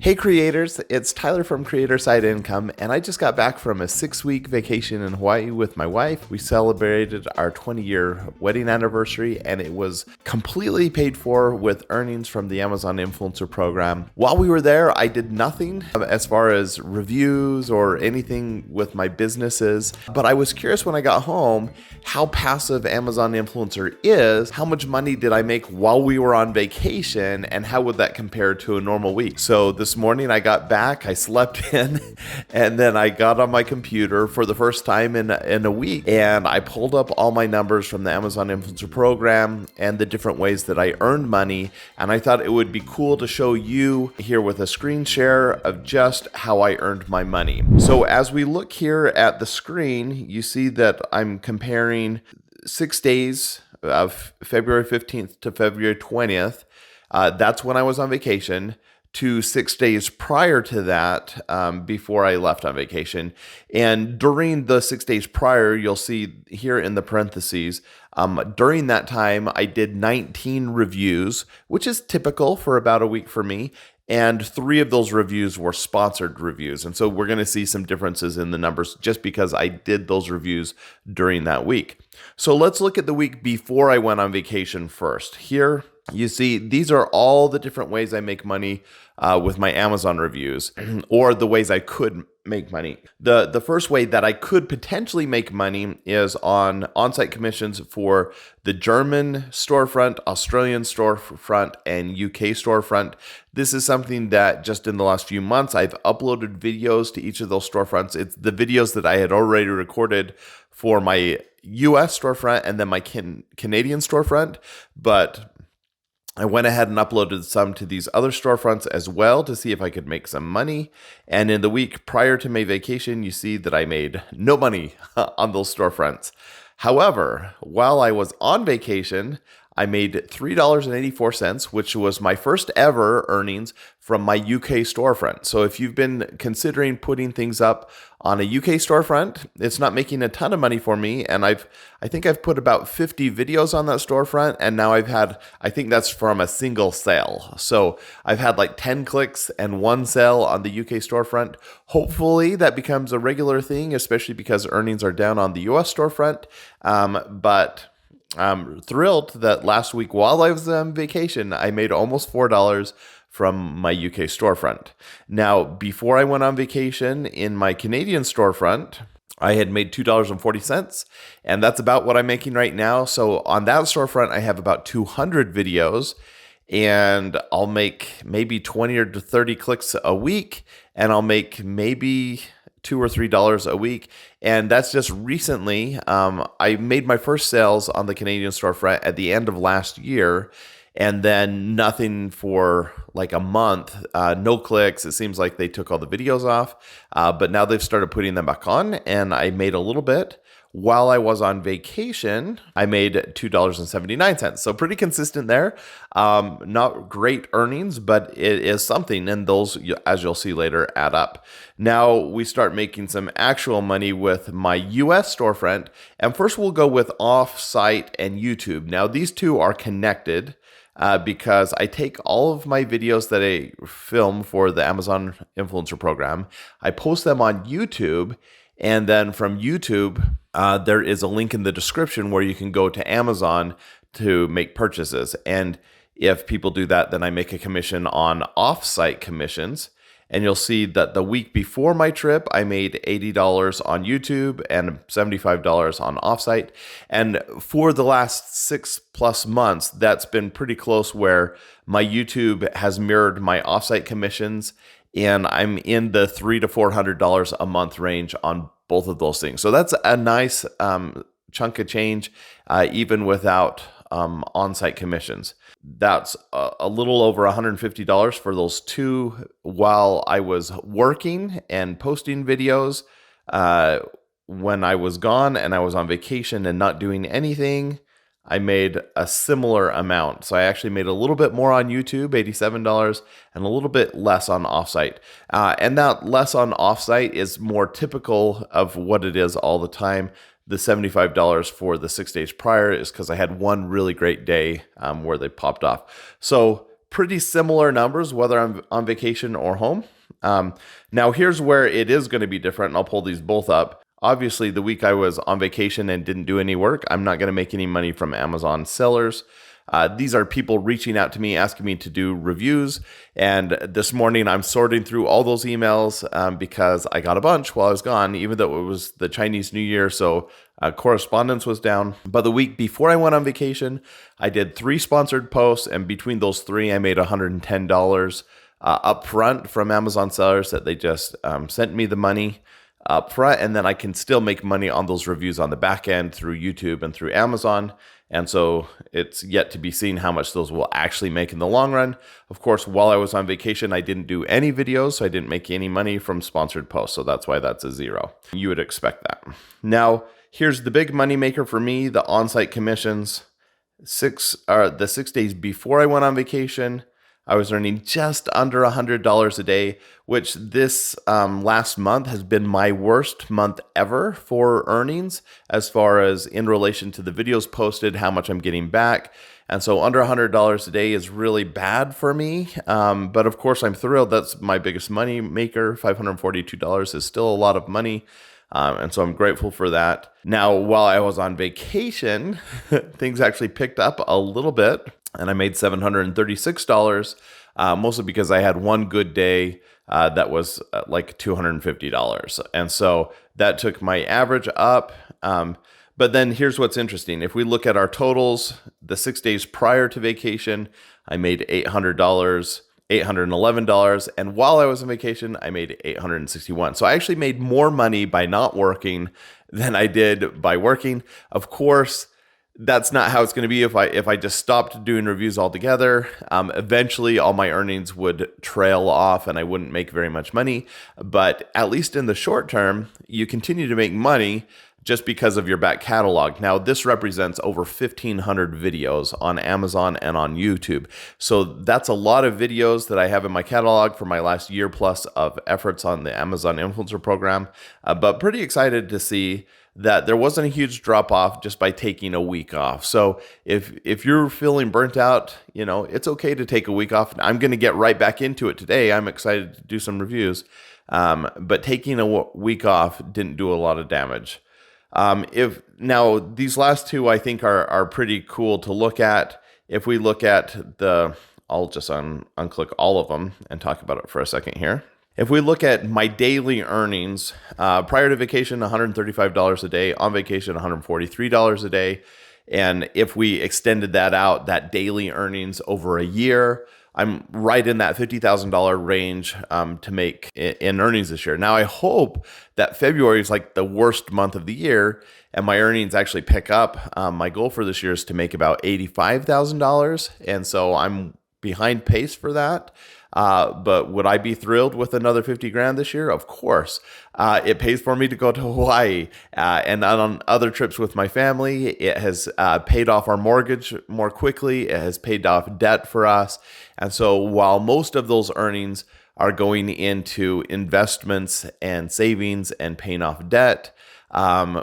Hey creators, it's Tyler from Creator Side Income, and I just got back from a 6-week vacation in Hawaii with my wife. We celebrated our 20-year wedding anniversary, and it was completely paid for with earnings from the Amazon Influencer Program. While we were there, I did nothing as far as reviews or anything with my businesses, but I was curious when I got home how passive Amazon Influencer is. How much money did I make while we were on vacation, and how would that compare to a normal week? So this morning I got back, I slept in, and then I got on my computer for the first time in a week, and I pulled up all my numbers from the Amazon Influencer Program and the different ways that I earned money, and I thought it would be cool to show you here with a screen share of just how I earned my money. So as we look here at the screen, you see that I'm comparing 6 days of February 15th to February 20th. That's when I was on vacation, to 6 days prior to that, before I left on vacation. And during the 6 days prior, you'll see here in the parentheses, during that time, I did 19 reviews, which is typical for about a week for me. And 3 of those reviews were sponsored reviews. And so we're going to see some differences in the numbers just because I did those reviews during that week. So let's look at the week before I went on vacation first. Here, you see, these are all the different ways I make money with my Amazon reviews, or the ways I could make money. The first way that I could potentially make money is on on-site commissions for the German storefront, Australian storefront, and UK storefront. This is something that just in the last few months, I've uploaded videos to each of those storefronts. It's the videos that I had already recorded for my US storefront and then my Canadian storefront, but I went ahead and uploaded some to these other storefronts as well to see if I could make some money. And in the week prior to my vacation, you see that I made no money on those storefronts. However, while I was on vacation, I made $3.84, which was my first ever earnings from my UK storefront. So if you've been considering putting things up on a UK storefront, it's not making a ton of money for me. And I think I've put about 50 videos on that storefront. And now I think that's from a single sale. So I've had like 10 clicks and 1 sale on the UK storefront. Hopefully that becomes a regular thing, especially because earnings are down on the US storefront. But I'm thrilled that last week while I was on vacation, I made almost $4 from my UK storefront. Now, before I went on vacation in my Canadian storefront, I had made $2.40, and that's about what I'm making right now. So on that storefront, I have about 200 videos, and I'll make maybe 20 or 30 clicks a week, and I'll make maybe $2 or $3 a week. And that's just recently. I made my first sales on the Canadian storefront at the end of last year, and then nothing for like a month, no clicks. It seems like they took all the videos off, but now they've started putting them back on, and I made a little bit. While I was on vacation, I made $2.79. So pretty consistent there. Not great earnings, but it is something. And those, as you'll see later, add up. Now we start making some actual money with my US storefront. And first we'll go with Offsite and YouTube. Now these two are connected because I take all of my videos that I film for the Amazon Influencer Program. I post them on YouTube. And then from YouTube, there is a link in the description where you can go to Amazon to make purchases. And if people do that, then I make a commission on off-site commissions. And you'll see that the week before my trip, I made $80 on YouTube and $75 on offsite. And for the last 6+ months, that's been pretty close where my YouTube has mirrored my offsite commissions. And I'm in the $300 to $400 a month range on both of those things. So that's a nice chunk of change, even without on-site commissions. That's a little over $150 for those two while I was working and posting videos. When I was gone and I was on vacation and not doing anything, I made a similar amount. So I actually made a little bit more on YouTube, $87, and a little bit less on offsite. And that less on offsite is more typical of what it is all the time. The $75 for the 6 days prior is because I had one really great day where they popped off. So pretty similar numbers, whether I'm on vacation or home. Now, here's where it is going to be different, and I'll pull these both up. Obviously, the week I was on vacation and didn't do any work, I'm not going to make any money from Amazon sellers. These are people reaching out to me, asking me to do reviews. And this morning, I'm sorting through all those emails because I got a bunch while I was gone, even though it was the Chinese New Year. So correspondence was down. But the week before I went on vacation, I did 3 sponsored posts. And between those 3, I made $110 up front from Amazon sellers that they just sent me the money up front. And then I can still make money on those reviews on the back end through YouTube and through Amazon. And so it's yet to be seen how much those will actually make in the long run. Of course, while I was on vacation, I didn't do any videos, so I didn't make any money from sponsored posts. So that's why that's a 0. You would expect that. Now, here's the big money maker for me, the on-site commissions. The 6 days before I went on vacation, I was earning just under $100 a day, which this last month has been my worst month ever for earnings as far as in relation to the videos posted, how much I'm getting back. And so under $100 a day is really bad for me. But of course, I'm thrilled. That's my biggest money maker. $542 is still a lot of money. And so I'm grateful for that. Now, while I was on vacation, things actually picked up a little bit. And I made $736, mostly because I had one good day that was like $250. And so that took my average up. But then here's what's interesting. If we look at our totals, the 6 days prior to vacation, I made $800, $811. And while I was on vacation, I made $861. So I actually made more money by not working than I did by working. Of course, that's not how it's going to be if I just stopped doing reviews altogether. Eventually, all my earnings would trail off and I wouldn't make very much money. But at least in the short term, you continue to make money just because of your back catalog. Now, this represents over 1,500 videos on Amazon and on YouTube. So that's a lot of videos that I have in my catalog for my last year plus of efforts on the Amazon Influencer Program. But pretty excited to see that there wasn't a huge drop off just by taking a week off. So if you're feeling burnt out, it's okay to take a week off. I'm going to get right back into it today. I'm excited to do some reviews. But taking a week off didn't do a lot of damage. If now these last 2 I think are pretty cool to look at. If we look at I'll just unclick all of them and talk about it for a second here. If we look at my daily earnings, prior to vacation, $135 a day, on vacation, $143 a day. And if we extended that out, that daily earnings over a year, I'm right in that $50,000 range to make in earnings this year. Now, I hope that February is like the worst month of the year and my earnings actually pick up. My goal for this year is to make about $85,000. And so I'm behind pace for that. But would I be thrilled with another 50 grand this year? Of course. It pays for me to go to Hawaii and on other trips with my family. It has paid off our mortgage more quickly. It has paid off debt for us. And so while most of those earnings are going into investments and savings and paying off debt,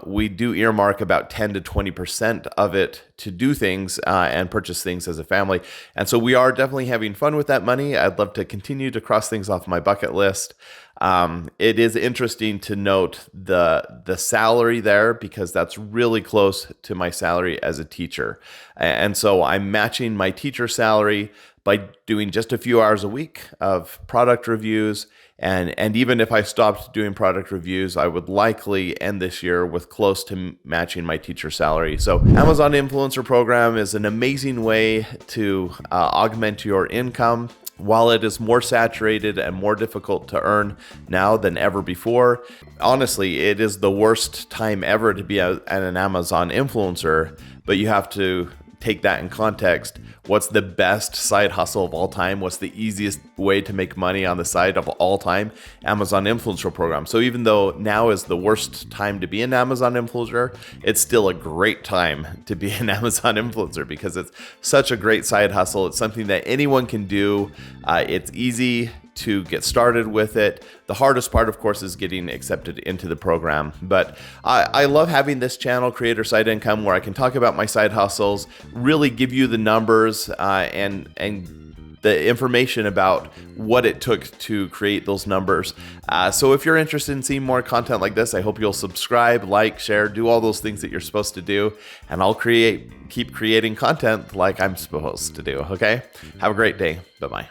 we do earmark about 10 to 20% of it to do things and purchase things as a family. And so we are definitely having fun with that money. I'd love to continue to cross things off my bucket list. It is interesting to note the salary there because that's really close to my salary as a teacher. And so I'm matching my teacher salary by doing just a few hours a week of product reviews. And even if I stopped doing product reviews, I would likely end this year with close to matching my teacher salary. So Amazon Influencer Program is an amazing way to augment your income. While it is more saturated and more difficult to earn now than ever before, honestly, it is the worst time ever to be an Amazon influencer, but you have to take that in context. What's the best side hustle of all time? What's the easiest way to make money on the side of all time? Amazon Influencer Program. So even though now is the worst time to be an Amazon influencer, it's still a great time to be an Amazon influencer because it's such a great side hustle. It's something that anyone can do. It's easy to get started with it. The hardest part, of course, is getting accepted into the program. But I love having this channel, Creator Side Income, where I can talk about my side hustles, really give you the numbers and the information about what it took to create those numbers. So if you're interested in seeing more content like this, I hope you'll subscribe, like, share, do all those things that you're supposed to do, and I'll keep creating content like I'm supposed to do. Okay? Have a great day. Bye-bye.